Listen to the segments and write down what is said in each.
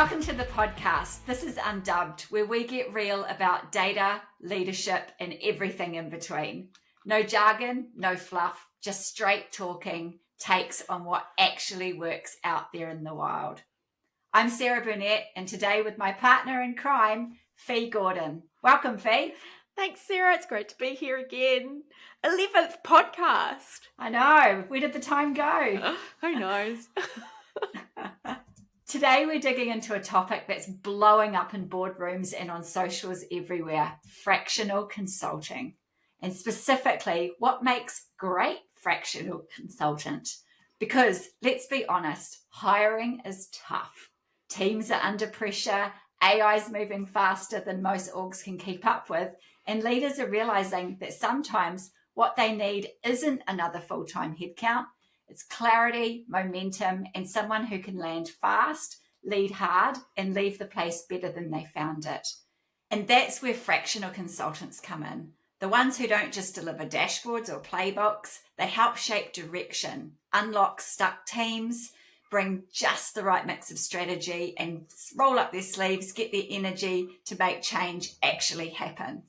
Welcome to the podcast. This is unDUBBED, where we get real about data, leadership, and everything in between. No jargon, no fluff, just straight talking, takes on what actually works out there in the wild. I'm Sarah Burnett, and today with my partner in crime, Fi Gordon. Welcome, Fi. Thanks, Sarah. It's great to be here again. 11th podcast. I know. Where did the time go? Who knows? Today, we're digging into a topic that's blowing up in boardrooms and on socials everywhere, fractional consulting. And specifically, what makes great fractional consultant? Because let's be honest, hiring is tough. Teams are under pressure, AI is moving faster than most orgs can keep up with, and leaders are realizing that sometimes what they need isn't another full-time headcount. It's clarity, momentum, and someone who can land fast, lead hard, and leave the place better than they found it. And that's where fractional consultants come in. The ones who don't just deliver dashboards or playbooks, they help shape direction, unlock stuck teams, bring just the right mix of strategy, and roll up their sleeves, get their energy to make change actually happen.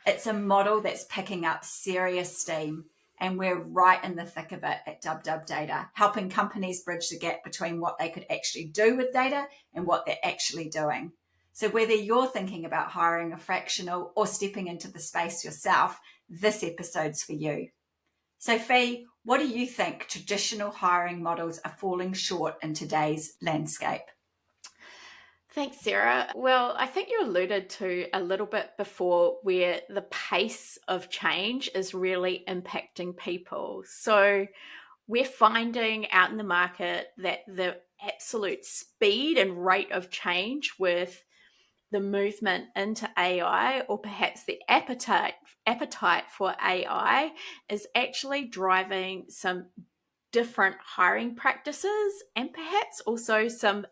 It's a model that's picking up serious steam, and we're right in the thick of it at DubDub Data, helping companies bridge the gap between what they could actually do with data and what they're actually doing. So whether you're thinking about hiring a fractional or stepping into the space yourself, this episode's for you. So Fi, what do you think traditional hiring models are falling short in today's landscape? Thanks, Sarah. Well, I think you alluded to a little bit before where the pace of change is really impacting people. So we're finding out in the market that the absolute speed and rate of change with the movement into AI, or perhaps the appetite for AI, is actually driving some different hiring practices and perhaps also some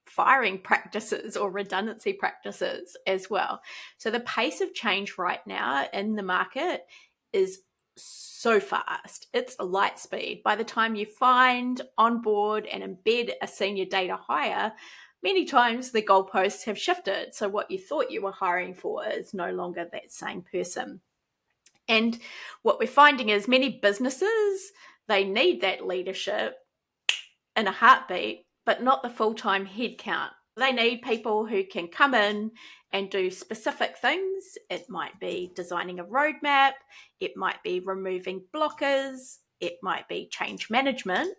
firing practices or redundancy practices as well. So the pace of change right now in the market is so fast. It's light speed. By the time you find, onboard, and embed a senior data hire, many times the goalposts have shifted. So what you thought you were hiring for is no longer that same person. And what we're finding is many businesses, they need that leadership in a heartbeat, but not the full-time headcount. They need people who can come in and do specific things. It might be designing a roadmap. It might be removing blockers. It might be change management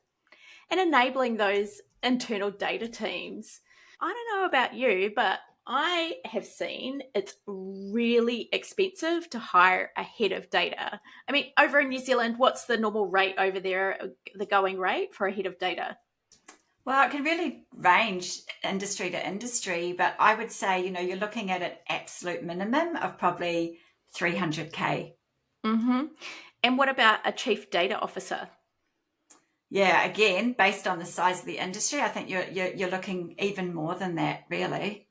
and enabling those internal data teams. I don't know about you, but I have seen it's really expensive to hire a head of data. I mean, over in New Zealand, what's the normal rate over there, the going rate for a head of data? Well, it can really range industry to industry, but I would say, you're looking at an absolute minimum of probably 300K. Mm-hmm. And what about a chief data officer? Yeah, again, based on the size of the industry, I think you're looking even more than that, really.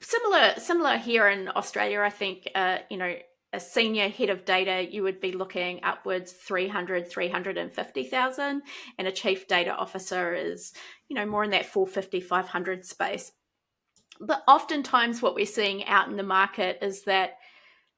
Similar here in Australia. I think a senior head of data, you would be looking upwards 350,000, and a chief data officer is more in that 450, 500 space. But oftentimes what we're seeing out in the market is that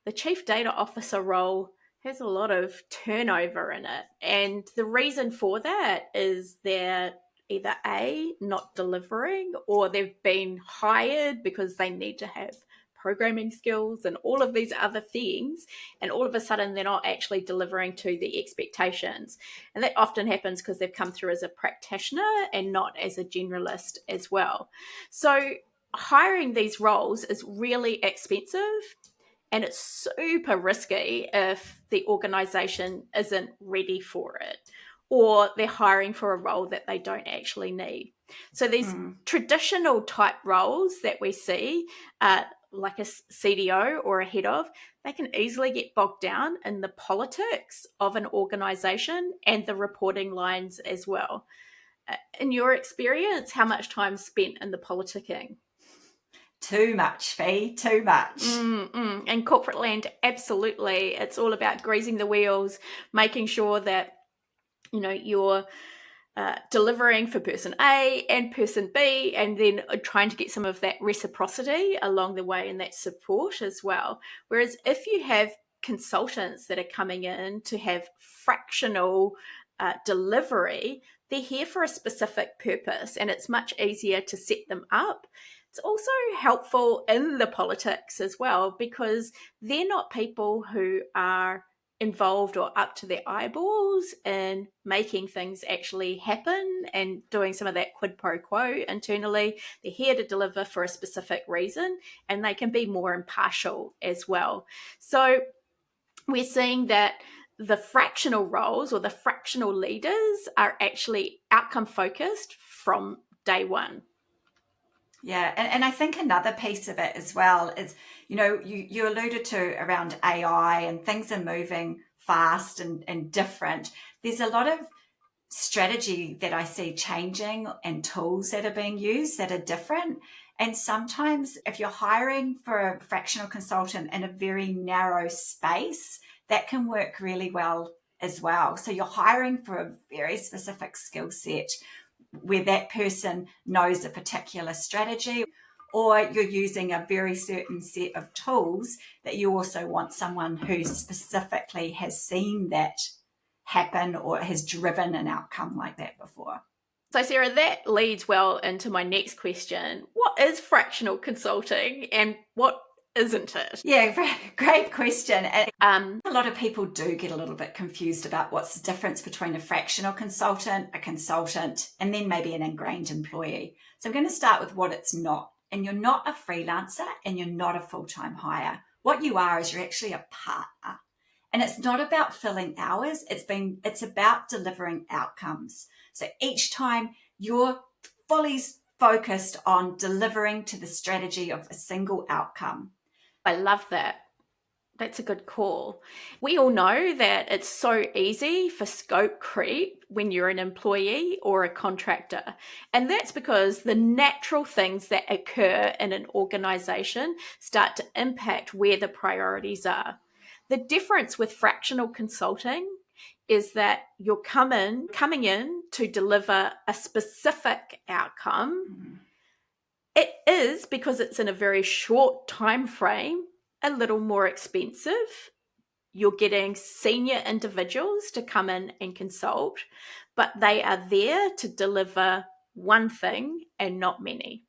the chief data officer role has a lot of turnover in it. And the reason for that is they're either A, not delivering, or they've been hired because they need to have programming skills and all of these other things, and all of a sudden they're not actually delivering to the expectations. And that often happens because they've come through as a practitioner and not as a generalist as well. So hiring these roles is really expensive, and it's super risky if the organization isn't ready for it, or they're hiring for a role that they don't actually need. So these traditional type roles that we see, like a CDO or a head of, they can easily get bogged down in the politics of an organization and the reporting lines as well. In your experience, how much time spent in the politicking? Too much, Fi, too much. And corporate land, absolutely. It's all about greasing the wheels, making sure that, you're delivering for person A and person B, and then trying to get some of that reciprocity along the way and that support as well. Whereas if you have consultants that are coming in to have fractional delivery, they're here for a specific purpose, and it's much easier to set them up. It's also helpful in the politics as well, because they're not people who are involved or up to their eyeballs in making things actually happen and doing some of that quid pro quo internally. They're here to deliver for a specific reason, and they can be more impartial as well. So we're seeing that the fractional roles or the fractional leaders are actually outcome focused from day one. Yeah, and I think another piece of it as well is, you alluded to around AI, and things are moving fast and different. There's a lot of strategy that I see changing and tools that are being used that are different. And sometimes if you're hiring for a fractional consultant in a very narrow space, that can work really well as well. So you're hiring for a very specific skill set where that person knows a particular strategy, or you're using a very certain set of tools that you also want someone who specifically has seen that happen or has driven an outcome like that before. So, Sarah, that leads well into my next question. What is fractional consulting and what isn't it? Yeah, great question. And a lot of people do get a little bit confused about what's the difference between a fractional consultant, a consultant, and then maybe an ingrained employee. So I'm going to start with what it's not. And you're not a freelancer and you're not a full-time hire. What you are is you're actually a partner. And it's not about filling hours. It's about delivering outcomes. So each time you're fully focused on delivering to the strategy of a single outcome. I love that. That's a good call. We all know that it's so easy for scope creep when you're an employee or a contractor. And that's because the natural things that occur in an organization start to impact where the priorities are. The difference with fractional consulting is that you're coming in to deliver a specific outcome. Mm-hmm. It is, because it's in a very short time frame, a little more expensive. You're getting senior individuals to come in and consult, but they are there to deliver one thing and not many.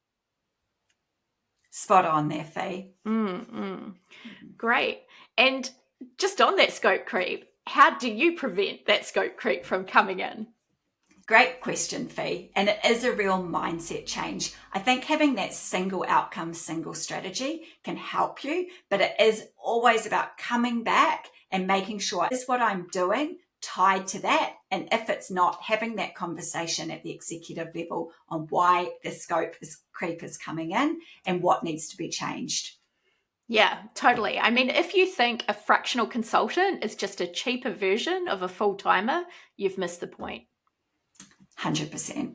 Spot on there, Fi. Great. And just on that scope creep, how do you prevent that scope creep from coming in? Great question, Fi. And it is a real mindset change. I think having that single outcome, single strategy can help you, but it is always about coming back and making sure, is what I'm doing tied to that? And if it's not, having that conversation at the executive level on why the scope creep is coming in and what needs to be changed. Yeah, totally. I mean, if you think a fractional consultant is just a cheaper version of a full-timer, you've missed the point. 100%.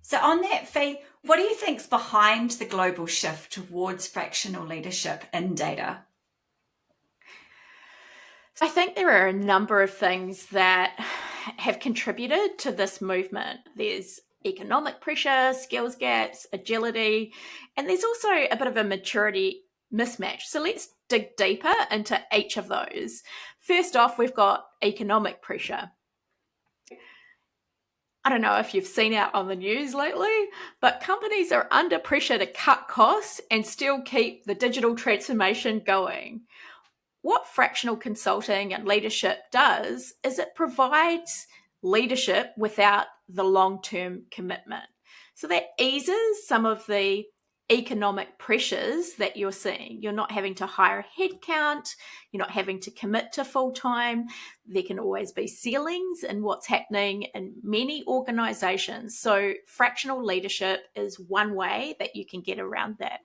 So on that, Fi, what do you think's behind the global shift towards fractional leadership in data? I think there are a number of things that have contributed to this movement. There's economic pressure, skills gaps, agility, and there's also a bit of a maturity mismatch. So let's dig deeper into each of those. First off, we've got economic pressure. I don't know if you've seen out on the news lately, but companies are under pressure to cut costs and still keep the digital transformation going. What fractional consulting and leadership does is it provides leadership without the long-term commitment. So that eases some of the economic pressures that you're seeing. You're not having to hire headcount, you're not having to commit to full-time. There can always be ceilings in what's happening in many organizations. So fractional leadership is one way that you can get around that.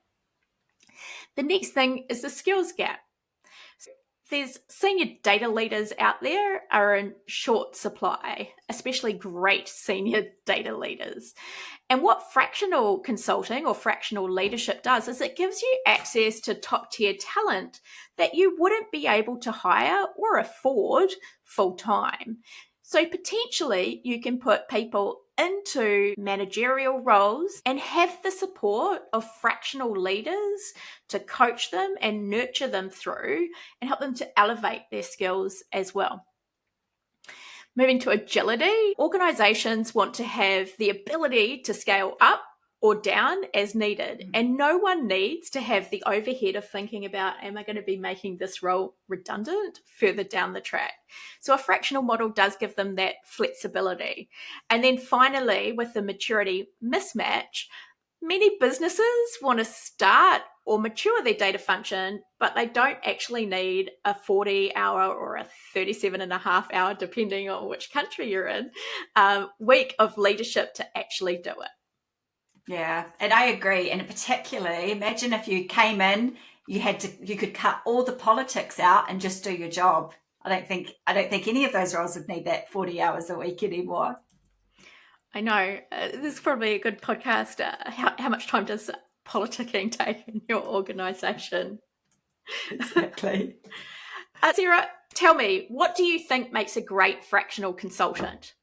The next thing is the skills gap. There's senior data leaders out there are in short supply, especially great senior data leaders. And what fractional consulting or fractional leadership does is it gives you access to top tier talent that you wouldn't be able to hire or afford full time. So potentially you can put people into managerial roles and have the support of fractional leaders to coach them and nurture them through and help them to elevate their skills as well. Moving to agility, organizations want to have the ability to scale up or down as needed. And no one needs to have the overhead of thinking about, am I going to be making this role redundant further down the track? So a fractional model does give them that flexibility. And then finally, with the maturity mismatch, many businesses want to start or mature their data function, but they don't actually need a 40-hour or a 37.5-hour, depending on which country you're in, week of leadership to actually do it. Yeah, and I agree. And particularly, imagine if you came in, you could cut all the politics out and just do your job. I don't think any of those roles would need that 40 hours a week anymore. I know. This is probably a good podcast. How much time does politicking take in your organisation? Exactly. Sarah, tell me, what do you think makes a great fractional consultant?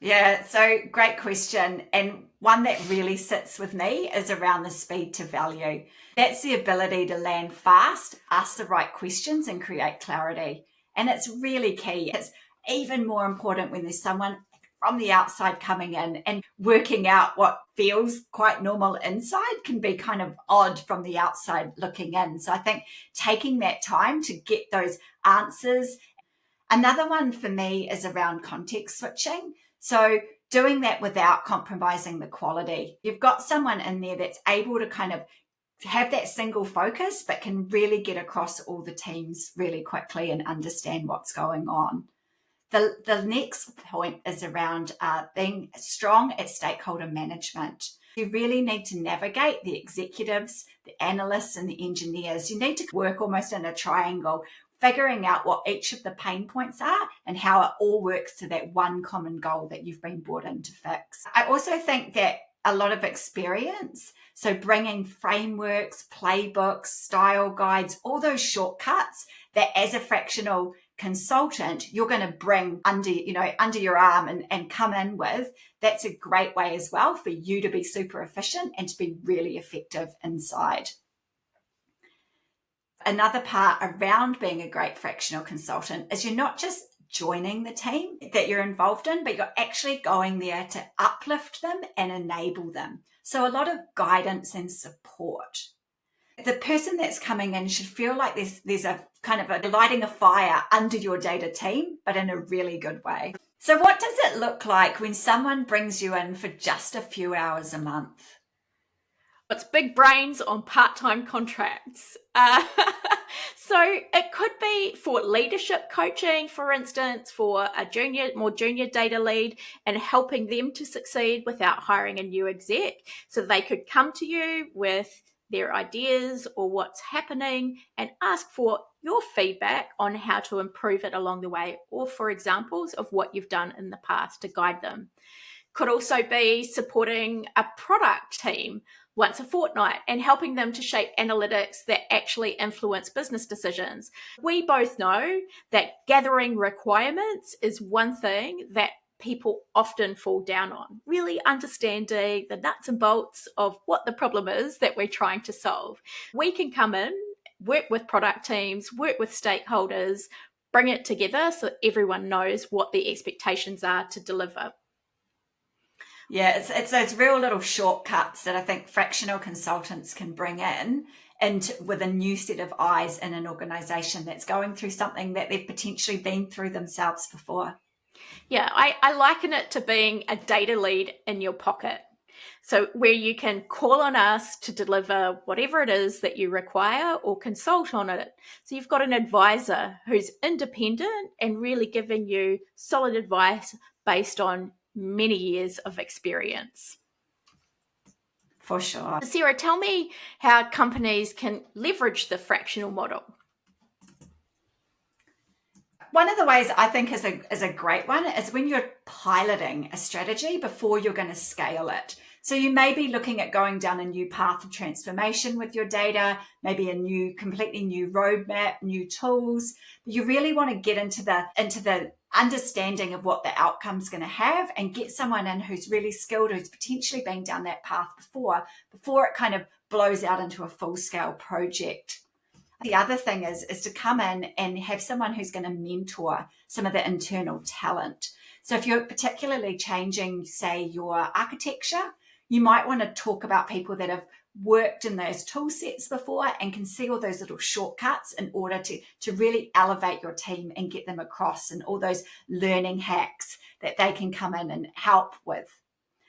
Yeah, so great question. And one that really sits with me is around the speed to value. That's the ability to land fast, ask the right questions, and create clarity. And it's really key. It's even more important when there's someone from the outside coming in, and working out what feels quite normal inside can be kind of odd from the outside looking in. So I think taking that time to get those answers. Another one for me is around context switching. So doing that without compromising the quality. You've got someone in there that's able to kind of have that single focus, but can really get across all the teams really quickly and understand what's going on. The next point is around being strong at stakeholder management. You really need to navigate the executives, the analysts, and the engineers. You need to work almost in a triangle, figuring out what each of the pain points are and how it all works to that one common goal that you've been brought in to fix. I also think that a lot of experience, so bringing frameworks, playbooks, style guides, all those shortcuts that as a fractional consultant you're going to bring under your arm and come in with, that's a great way as well for you to be super efficient and to be really effective inside. Another part around being a great fractional consultant is you're not just joining the team that you're involved in, but you're actually going there to uplift them and enable them. So a lot of guidance and support. The person that's coming in should feel like there's a kind of a lighting a fire under your data team, but in a really good way. So what does it look like when someone brings you in for just a few hours a month? It's big brains on part-time contracts. So it could be for leadership coaching, for instance, for a more junior data lead, and helping them to succeed without hiring a new exec. So they could come to you with their ideas or what's happening and ask for your feedback on how to improve it along the way, or for examples of what you've done in the past to guide them. Could also be supporting a product team once a fortnight and helping them to shape analytics that actually influence business decisions. We both know that gathering requirements is one thing that people often fall down on, really understanding the nuts and bolts of what the problem is that we're trying to solve. We can come in, work with product teams, work with stakeholders, bring it together so that everyone knows what the expectations are to deliver. Yeah, it's those real little shortcuts that I think fractional consultants can bring in and with a new set of eyes in an organization that's going through something that they've potentially been through themselves before. Yeah, I liken it to being a data lead in your pocket. So where you can call on us to deliver whatever it is that you require or consult on it. So you've got an advisor who's independent and really giving you solid advice based on many years of experience. For sure. Sarah, tell me how companies can leverage the fractional model. One of the ways I think is a great one is when you're piloting a strategy before you're going to scale it. So you may be looking at going down a new path of transformation with your data, maybe a completely new roadmap, new tools. But you really want to get into the understanding of what the outcome's going to have and get someone in who's really skilled, who's potentially been down that path before it kind of blows out into a full-scale project. The other thing is to come in and have someone who's going to mentor some of the internal talent. So if you're particularly changing, say, your architecture, you might want to talk about people that have worked in those tool sets before and can see all those little shortcuts in order to really elevate your team and get them across, and all those learning hacks that they can come in and help with.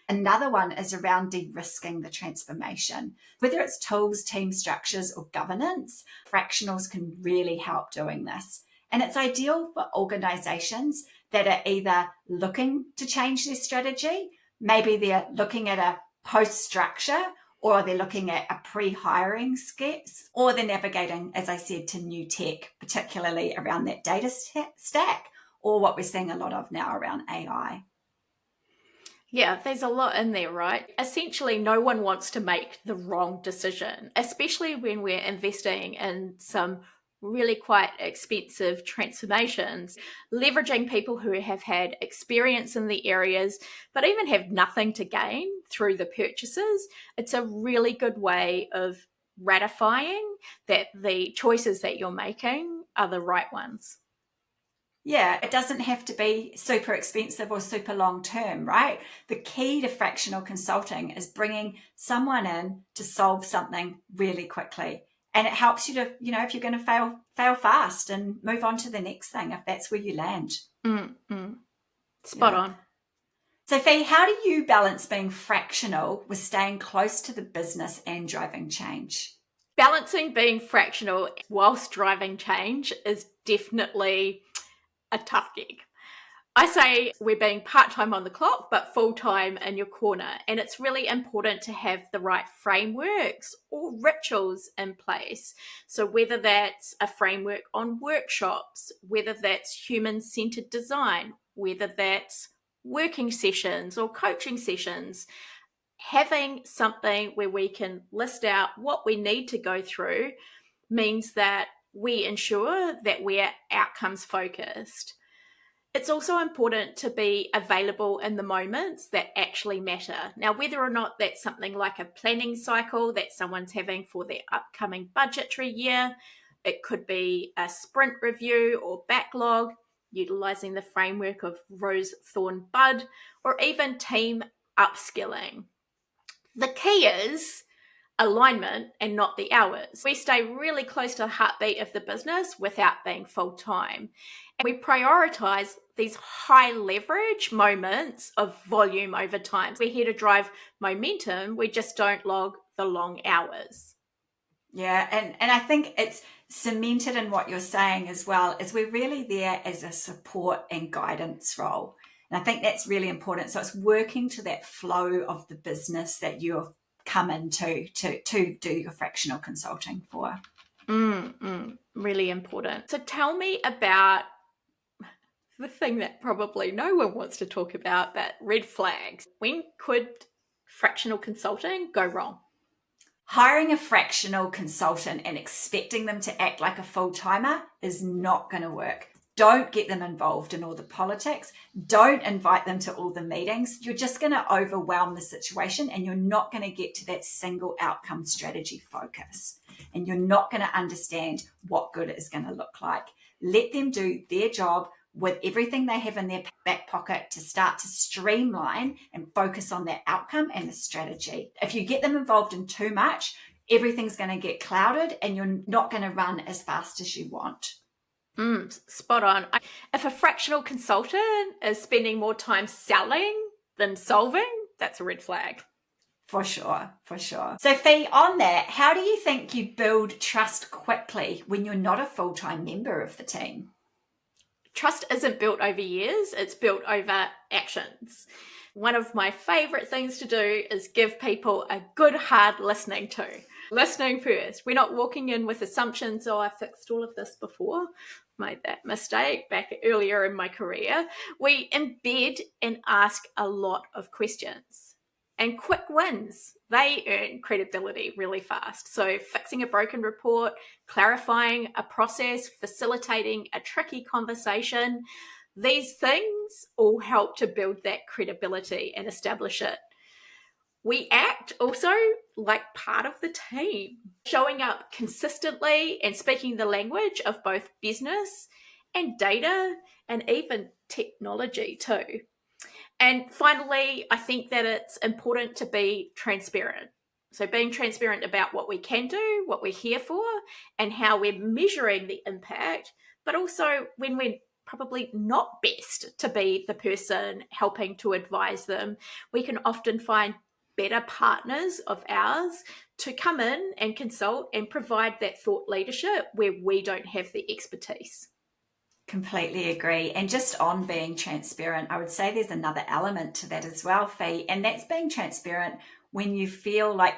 Another one is around de-risking the transformation. Whether it's tools, team structures, or governance, fractionals can really help doing this. And it's ideal for organizations that are either looking to change their strategy, maybe they're looking at a post structure, or they're looking at a pre-hiring sketch, or they're navigating, as I said, to new tech, particularly around that data stack, or what we're seeing a lot of now around AI. Yeah, there's a lot in there, right? Essentially, no one wants to make the wrong decision, especially when we're investing in some really quite expensive transformations. Leveraging people who have had experience in the areas, but even have nothing to gain through the purchases, it's a really good way of ratifying that the choices that you're making are the right ones. Yeah, it doesn't have to be super expensive or super long term, right? The key to fractional consulting is bringing someone in to solve something really quickly. And it helps you to, if you're going to fail fast and move on to the next thing, if that's where you land. Spot on. So, Fi, how do you balance being fractional with staying close to the business and driving change? Balancing being fractional whilst driving change is definitely a tough gig. I say we're being part-time on the clock, but full-time in your corner. And it's really important to have the right frameworks or rituals in place. So whether that's a framework on workshops, whether that's human-centered design, whether that's working sessions or coaching sessions, having something where we can list out what we need to go through means that we ensure that we're outcomes focused. It's also important to be available in the moments that actually matter. Now, whether or not that's something like a planning cycle that someone's having for their upcoming budgetary year, it could be a sprint review or backlog, utilizing the framework of Rose, Thorn, Bud, or even team upskilling. The key is alignment and not the hours. We stay really close to the heartbeat of the business without being full-time. And we prioritize these high leverage moments of volume over time. We're here to drive momentum. We just don't log the long hours. Yeah, and I think it's cemented in what you're saying as well, is we're really there as a support and guidance role. And I think that's really important. So it's working to that flow of the business that you've come into to do your fractional consulting for. Really important. So tell me about the thing that probably no one wants to talk about, but red flags. When could fractional consulting go wrong? Hiring a fractional consultant and expecting them to act like a full-timer is not going to work. Don't get them involved in all the politics. Don't invite them to all the meetings. You're just going to overwhelm the situation, and you're not going to get to that single outcome strategy focus. And you're not going to understand what good is going to look like. Let them do their job with everything they have in their back pocket to start to streamline and focus on that outcome and the strategy. If you get them involved in too much, everything's going to get clouded and you're not going to run as fast as you want. Spot on. If a fractional consultant is spending more time selling than solving, that's a red flag. For sure. So Fi, on that, how do you think you build trust quickly when you're not a full-time member of the team? Trust isn't built over years, it's built over actions. One of my favorite things to do is give people a good hard listening to. Listening first. We're not walking in with assumptions, I fixed all of this before. Made that mistake back earlier in my career. We embed and ask a lot of questions. And quick wins, they earn credibility really fast. So fixing a broken report, clarifying a process, facilitating a tricky conversation, these things all help to build that credibility and establish it. We act also like part of the team, showing up consistently and speaking the language of both business and data and even technology too. And finally, I think that it's important to be transparent. So being transparent about what we can do, what we're here for, and how we're measuring the impact, but also when we're probably not best to be the person helping to advise them, we can often find better partners of ours to come in and consult and provide that thought leadership where we don't have the expertise. Completely agree. And just on being transparent, I would say there's another element to that as well, Fee, and that's being transparent when you feel like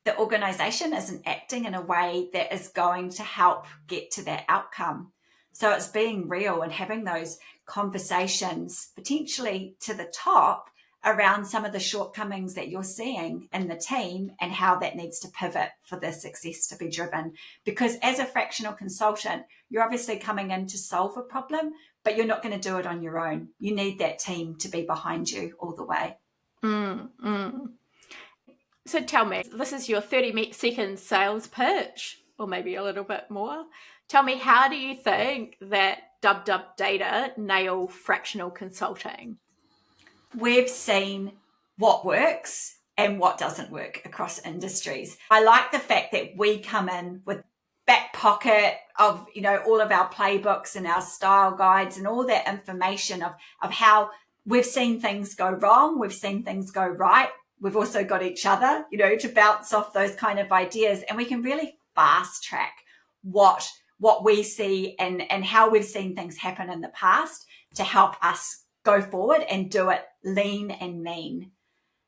the organisation isn't acting in a way that is going to help get to that outcome. So it's being real and having those conversations potentially to the top around some of the shortcomings that you're seeing in the team and how that needs to pivot for the success to be driven. Because as a fractional consultant, you're obviously coming in to solve a problem, but you're not going to do it on your own. You need that team to be behind you all the way. So tell me, this is your 30-second sales pitch, or maybe a little bit more. Tell me, how do you think that DUBBED data nail fractional consulting? We've seen what works and what doesn't work across industries. I like the fact that we come in with back pocket of, all of our playbooks and our style guides and all that information of how we've seen things go wrong, we've seen things go right. We've also got each other, to bounce off those kind of ideas, and we can really fast track what we see and how we've seen things happen in the past to help us go forward and do it lean and mean.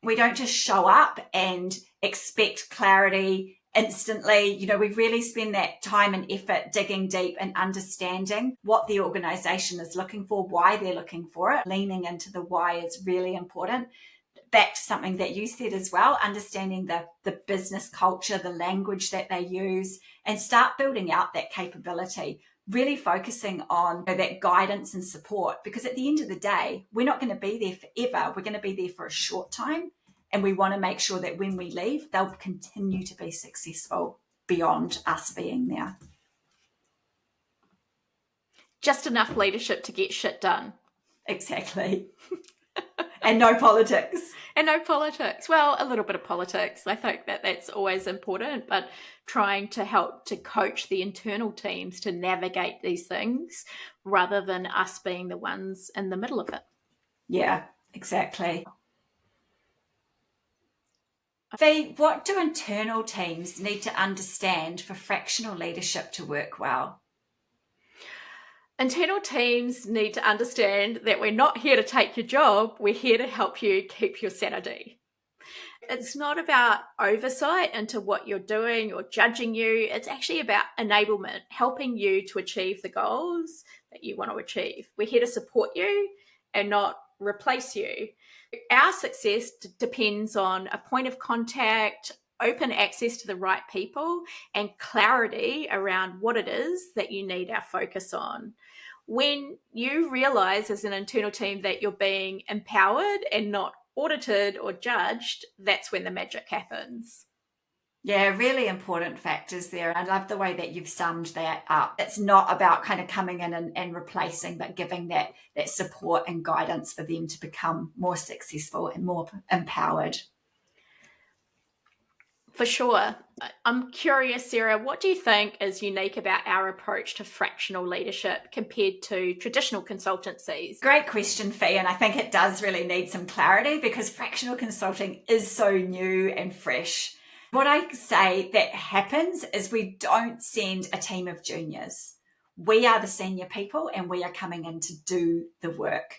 We don't just show up and expect clarity instantly. We really spend that time and effort digging deep and understanding what the organization is looking for, why they're looking for it. Leaning into the why is really important. Back to something that you said as well, understanding the business culture, the language that they use, and start building out that capability. Really focusing on that guidance and support, because at the end of the day, we're not going to be there forever. We're going to be there for a short time, and we want to make sure that when we leave, they'll continue to be successful beyond us being there. Just enough leadership to get shit done. Exactly. And no politics. And no politics. Well, a little bit of politics. I think that that's always important, but trying to help to coach the internal teams to navigate these things rather than us being the ones in the middle of it. Yeah, exactly. Fee, what do internal teams need to understand for fractional leadership to work well? Internal teams need to understand that we're not here to take your job, we're here to help you keep your sanity. It's not about oversight into what you're doing or judging you. It's actually about enablement, helping you to achieve the goals that you want to achieve. We're here to support you and not replace you. Our success depends on a point of contact, open access to the right people, and clarity around what it is that you need our focus on. When you realize as an internal team that you're being empowered and not audited or judged, that's when the magic happens. Yeah, really important factors there. I love the way that you've summed that up. It's not about kind of coming in and replacing, but giving that support and guidance for them to become more successful and more empowered. For sure. I'm curious, Sarah, what do you think is unique about our approach to fractional leadership compared to traditional consultancies? Great question, Fee, and I think it does really need some clarity because fractional consulting is so new and fresh. What I say that happens is we don't send a team of juniors. We are the senior people and we are coming in to do the work.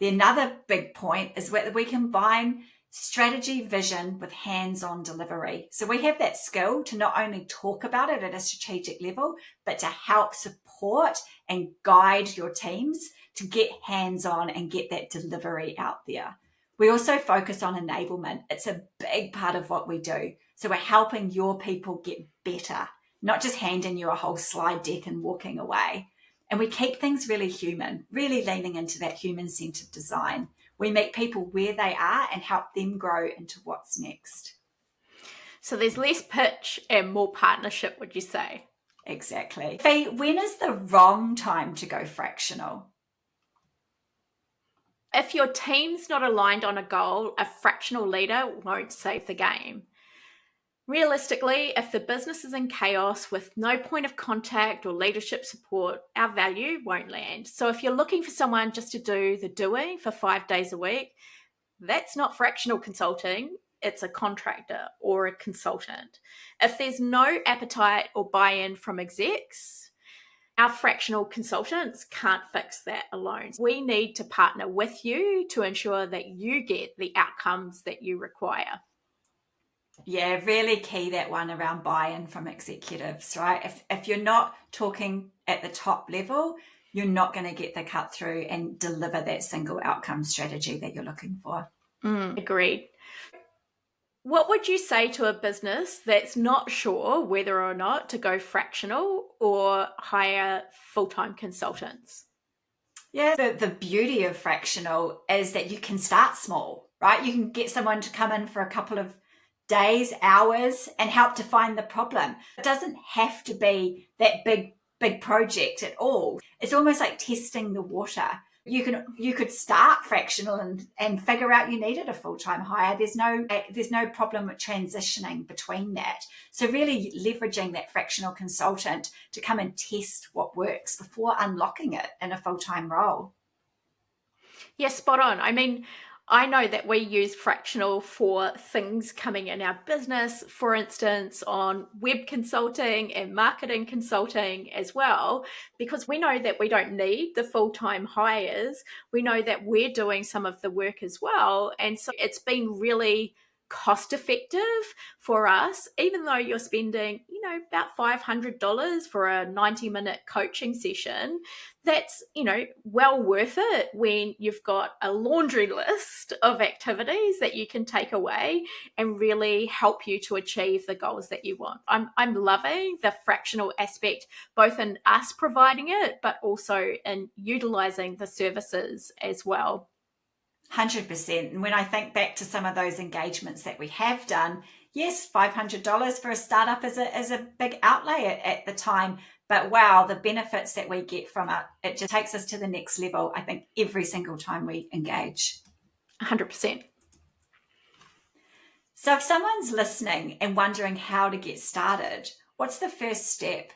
The another big point is that we combine strategy, vision with hands-on delivery. So we have that skill to not only talk about it at a strategic level, but to help support and guide your teams to get hands-on and get that delivery out there. We also focus on enablement. It's a big part of what we do. So we're helping your people get better, not just handing you a whole slide deck and walking away. And we keep things really human, really leaning into that human-centered design. We meet people where they are and help them grow into what's next. So there's less pitch and more partnership, would you say? Exactly. Fi, when is the wrong time to go fractional? If your team's not aligned on a goal, a fractional leader won't save the game. Realistically, if the business is in chaos with no point of contact or leadership support, our value won't land. So if you're looking for someone just to do the doing for 5 days a week, that's not fractional consulting. It's a contractor or a consultant. If there's no appetite or buy-in from execs, our fractional consultants can't fix that alone. We need to partner with you to ensure that you get the outcomes that you require. Yeah, really key, that one around buy-in from executives, right? If you're not talking at the top level, you're not going to get the cut through and deliver that single outcome strategy that you're looking for. Agreed. What would you say to a business that's not sure whether or not to go fractional or hire full-time consultants? Yeah, the beauty of fractional is that you can start small, right? You can get someone to come in for a couple of days, hours, and help to find the problem. It doesn't have to be that big project at all. It's almost like testing the water. You could start fractional and figure out you needed a full-time hire. There's no problem with transitioning between that. So really leveraging that fractional consultant to come and test what works before unlocking it in a full-time role. Yeah, spot on. I mean, I know that we use fractional for things coming in our business, for instance, on web consulting and marketing consulting as well, because we know that we don't need the full-time hires. We know that we're doing some of the work as well. And so it's been really cost effective for us, even though you're spending, about $500 for a 90-minute coaching session. That's, well worth it when you've got a laundry list of activities that you can take away and really help you to achieve the goals that you want. I'm loving the fractional aspect, both in us providing it, but also in utilizing the services as well. 100%. And when I think back to some of those engagements that we have done, yes, $500 for a startup is a big outlay at the time. But wow, the benefits that we get from it just takes us to the next level, I think, every single time we engage. 100%. So if someone's listening and wondering how to get started, what's the first step?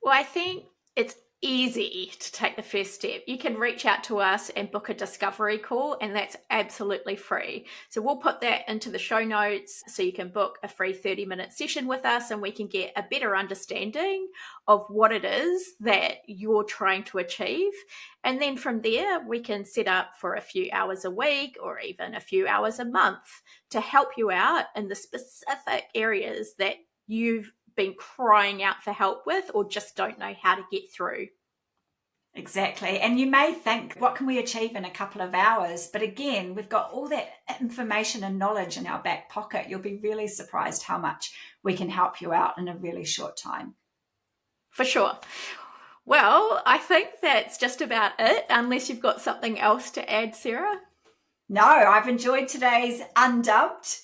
Well, I think it's easy to take the first step. You can reach out to us and book a discovery call, and that's absolutely free. So we'll put that into the show notes so you can book a free 30-minute session with us, and we can get a better understanding of what it is that you're trying to achieve. And then from there, we can set up for a few hours a week or even a few hours a month to help you out in the specific areas that you've been crying out for help with or just don't know how to get through. Exactly. And you may think, what can we achieve in a couple of hours? But again, we've got all that information and knowledge in our back pocket. You'll be really surprised how much we can help you out in a really short time. For sure. Well, I think that's just about it, unless you've got something else to add, Sarah. No, I've enjoyed today's unDUBBED.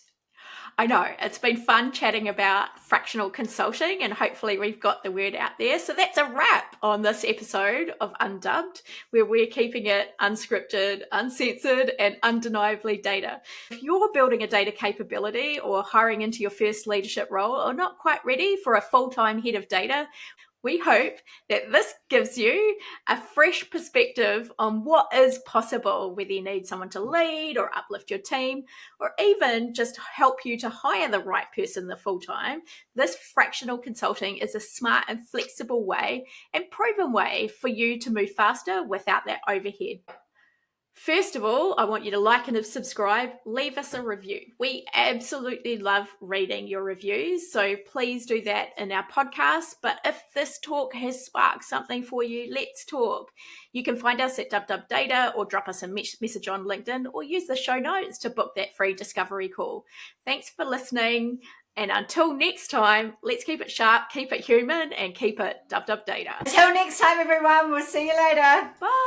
I know, it's been fun chatting about fractional consulting, and hopefully we've got the word out there. So that's a wrap on this episode of unDUBBED, where we're keeping it unscripted, uncensored, and undeniably data. If you're building a data capability or hiring into your first leadership role or not quite ready for a full-time head of data, we hope that this gives you a fresh perspective on what is possible, whether you need someone to lead or uplift your team, or even just help you to hire the right person the full time. This fractional consulting is a smart and flexible way and proven way for you to move faster without that overhead. First of all, I want you to like and subscribe, leave us a review. We absolutely love reading your reviews, so please do that in our podcast. But if this talk has sparked something for you, let's talk. You can find us at DubDub Data or drop us a message on LinkedIn or use the show notes to book that free discovery call. Thanks for listening. And until next time, let's keep it sharp, keep it human, and keep it DubDub Data. Until next time, everyone. We'll see you later. Bye.